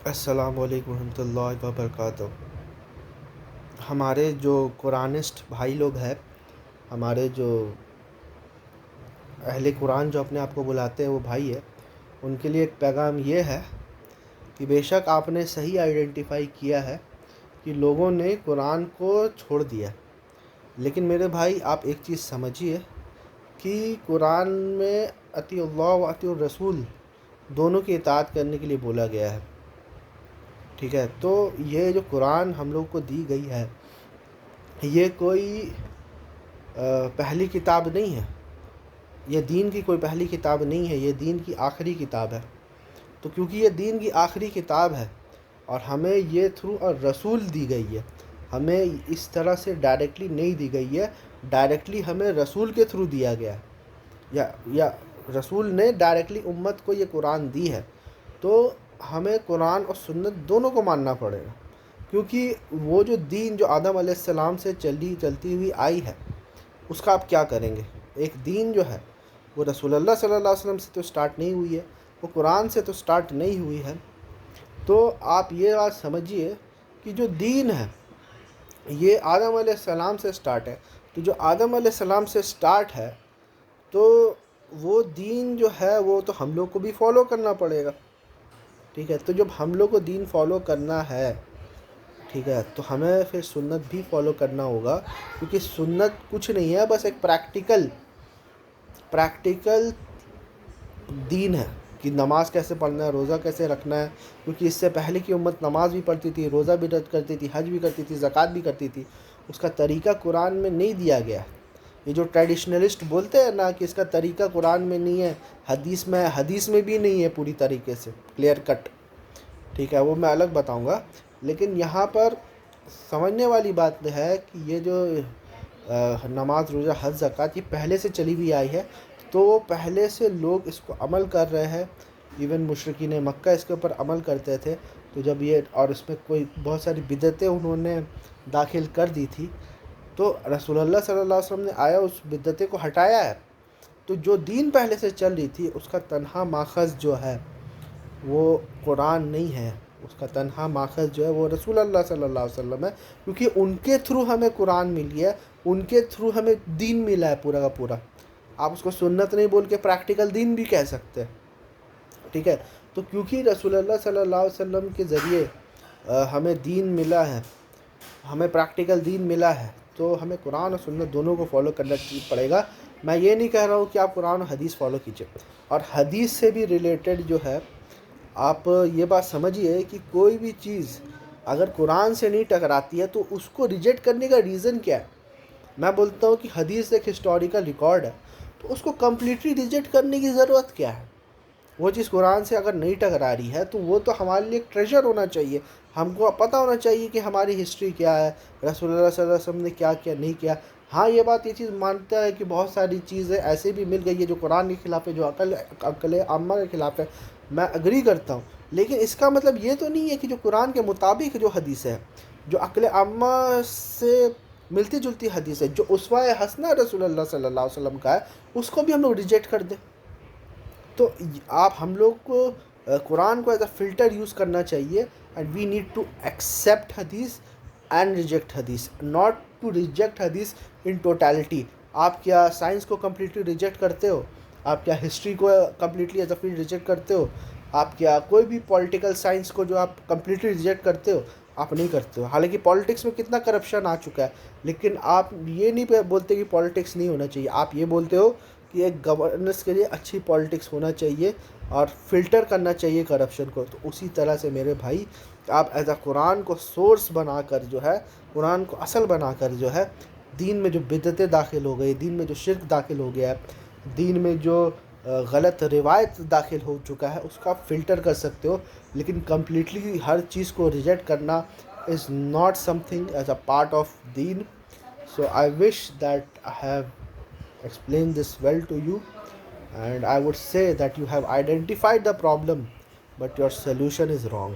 السلام علیکم ورحمۃ اللہ وبرکاتہ۔ ہمارے جو قرآنسٹ بھائی لوگ ہیں، ہمارے جو اہل قرآن جو اپنے آپ کو بلاتے ہیں وہ بھائی ہے، ان کے لیے ایک پیغام یہ ہے کہ بے شک آپ نے صحیح آئیڈینٹیفائی کیا ہے کہ لوگوں نے قرآن کو چھوڑ دیا، لیکن میرے بھائی آپ ایک چیز سمجھیے کہ قرآن میں اطیع اللہ و اطیع الرسول دونوں کی اطاعت کرنے کے لیے بولا گیا ہے، ٹھیک ہے؟ تو یہ جو قرآن ہم لوگ کو دی گئی ہے، یہ کوئی پہلی کتاب نہیں ہے، یہ دین کی کوئی پہلی کتاب نہیں ہے، یہ دین کی آخری کتاب ہے۔ تو کیونکہ یہ دین کی آخری کتاب ہے اور ہمیں یہ تھرو رسول دی گئی ہے، ہمیں اس طرح سے ڈائریکٹلی نہیں دی گئی ہے، ڈائریکٹلی ہمیں رسول کے تھرو دیا گیا ہے، یا رسول نے ڈائریکٹلی امت کو یہ قرآن دی ہے، تو ہمیں قرآن اور سنت دونوں کو ماننا پڑے گا، کیونکہ وہ جو دین جو آدم علیہ السلام سے چلتی ہوئی آئی ہے، اس کا آپ کیا کریں گے؟ ایک دین جو ہے وہ رسول اللہ صلی اللہ علیہ وسلم سے تو سٹارٹ نہیں ہوئی ہے، وہ قرآن سے تو سٹارٹ نہیں ہوئی ہے۔ تو آپ یہ بات سمجھیے کہ جو دین ہے یہ آدم علیہ السلام سے سٹارٹ ہے، تو جو آدم علیہ السلام سے سٹارٹ ہے تو وہ دین جو ہے وہ تو ہم لوگ کو بھی فالو کرنا پڑے گا، ٹھیک ہے؟ تو جب ہم لوگ کو دین فالو کرنا ہے، ٹھیک ہے، تو ہمیں پھر سنت بھی فالو کرنا ہوگا، کیونکہ سنت کچھ نہیں ہے، بس ایک پریکٹیکل دین ہے کہ نماز کیسے پڑھنا ہے، روزہ کیسے رکھنا ہے، کیونکہ اس سے پہلے کی امت نماز بھی پڑھتی تھی، روزہ بھی کرتی تھی، حج بھی کرتی تھی، زکوٰۃ بھی کرتی تھی، اس کا طریقہ قرآن میں نہیں دیا گیا ہے۔ یہ جو ٹریڈیشنلسٹ بولتے ہیں نا کہ اس کا طریقہ قرآن میں نہیں ہے، حدیث میں بھی نہیں ہے پوری طریقے سے کلیئر کٹ، ٹھیک ہے، وہ میں الگ بتاؤں گا، لیکن یہاں پر سمجھنے والی بات ہے کہ یہ جو نماز، روزہ، حج، زکوٰۃ یہ پہلے سے چلی ہوئی آئی ہے، تو وہ پہلے سے لوگ اس کو عمل کر رہے ہیں، ایون مشرکین مکہ اس کے اوپر عمل کرتے تھے، تو جب یہ اور اس میں کوئی بہت ساری بدعتیں انہوں نے داخل کر دی تھی، تو رسول اللہ صلی اللہ علیہ وسلم نے آیا اس بدعتیں کو ہٹایا ہے، تو جو دین پہلے سے چل رہی تھی اس کا تنہا ماخذ جو ہے وہ قرآن نہیں ہے، اس کا تنہا ماخذ جو ہے وہ رسول اللہ صلی اللہ علیہ وسلم ہے، کیونکہ ان کے تھرو ہمیں قرآن ملی ہے، ان کے تھرو ہمیں دین ملا ہے پورا کا پورا۔ آپ اس کو سنت نہیں بول کے پریکٹیکل دین بھی کہہ سکتے ہیں، ٹھیک ہے؟ تو کیونکہ رسول اللہ صلی اللہ علیہ وسلم کے ذریعے ہمیں دین ملا ہے، ہمیں پریکٹیکل دین ملا ہے، تو ہمیں قرآن اور سنت دونوں کو فالو کرنا پڑے گا۔ میں یہ نہیں کہہ رہا ہوں کہ آپ قرآن اور حدیث فالو کیجئے، اور حدیث سے بھی ریلیٹڈ جو ہے آپ یہ بات سمجھیے کہ کوئی بھی چیز اگر قرآن سے نہیں ٹکراتی ہے تو اس کو ریجیکٹ کرنے کا ریزن کیا ہے؟ میں بولتا ہوں کہ حدیث ایک ہسٹوریکل ریکارڈ ہے، تو اس کو کمپلیٹلی ریجیکٹ کرنے کی ضرورت کیا ہے؟ وہ چیز قرآن سے اگر نہیں ٹکرا رہی ہے تو وہ تو ہمارے لیے ایک ٹریجر ہونا چاہیے، ہم کو پتہ ہونا چاہیے کہ ہماری ہسٹری کیا ہے، رسول اللہ صلی اللہ علیہ وسلم نے کیا کیا نہیں کیا۔ ہاں یہ بات یہ چیز مانتا ہے کہ بہت ساری چیزیں ایسے بھی مل گئی ہے جو قرآن کے خلاف ہے، جو عقل عامہ کے خلاف ہے، میں اگری کرتا ہوں، لیکن اس کا مطلب یہ تو نہیں ہے کہ جو قرآن کے مطابق جو حدیث ہے، جو عقل عامہ سے ملتی جلتی حدیث ہے، جو اسوہ حسنہ رسول اللہ صلی اللہ علیہ وسلم کا ہے، اس کو بھی ہم لوگ ریجیکٹ کر دیں۔ تو آپ ہم لوگ کو قرآن کو ایز اے فلٹر یوز کرنا چاہیے، and we need to accept حدیث اینڈ ریجیکٹ حدیث، ناٹ ٹو ریجیکٹ حدیث ان ٹوٹیلٹی۔ آپ کیا سائنس کو کمپلیٹلی ریجیکٹ کرتے ہو؟ آپ کیا ہسٹری کو completely as a field reject کرتے ہو؟ آپ کیا کوئی بھی پولیٹیکل سائنس کو جو آپ کمپلیٹلی ریجیکٹ کرتے ہو؟ آپ نہیں کرتے ہو، حالانکہ پالیٹکس میں کتنا کرپشن آ چکا ہے، لیکن آپ یہ نہیں بولتے کہ پالیٹکس نہیں ہونا چاہیے، آپ یہ بولتے ہو کہ ایک گورننس کے لیے اچھی پالیٹکس ہونا چاہیے اور فلٹر کرنا چاہیے کرپشن کو۔ تو اسی طرح سے میرے بھائی آپ ایز اے قرآن کو سورس بنا کر جو ہے، قرآن کو اصل بنا کر جو ہے، دین میں جو بدعتیں داخل ہو گئی، دین میں جو شرک داخل ہو گیا ہے، دین میں جو غلط روایت داخل ہو چکا ہے، اس کو آپ فلٹر کر سکتے ہو، لیکن کمپلیٹلی ہر چیز کو ریجیکٹ کرنا is not something as a part of دین۔ So I wish that I have explained this well to you, and I would say that you have identified the problem, but your solution is wrong.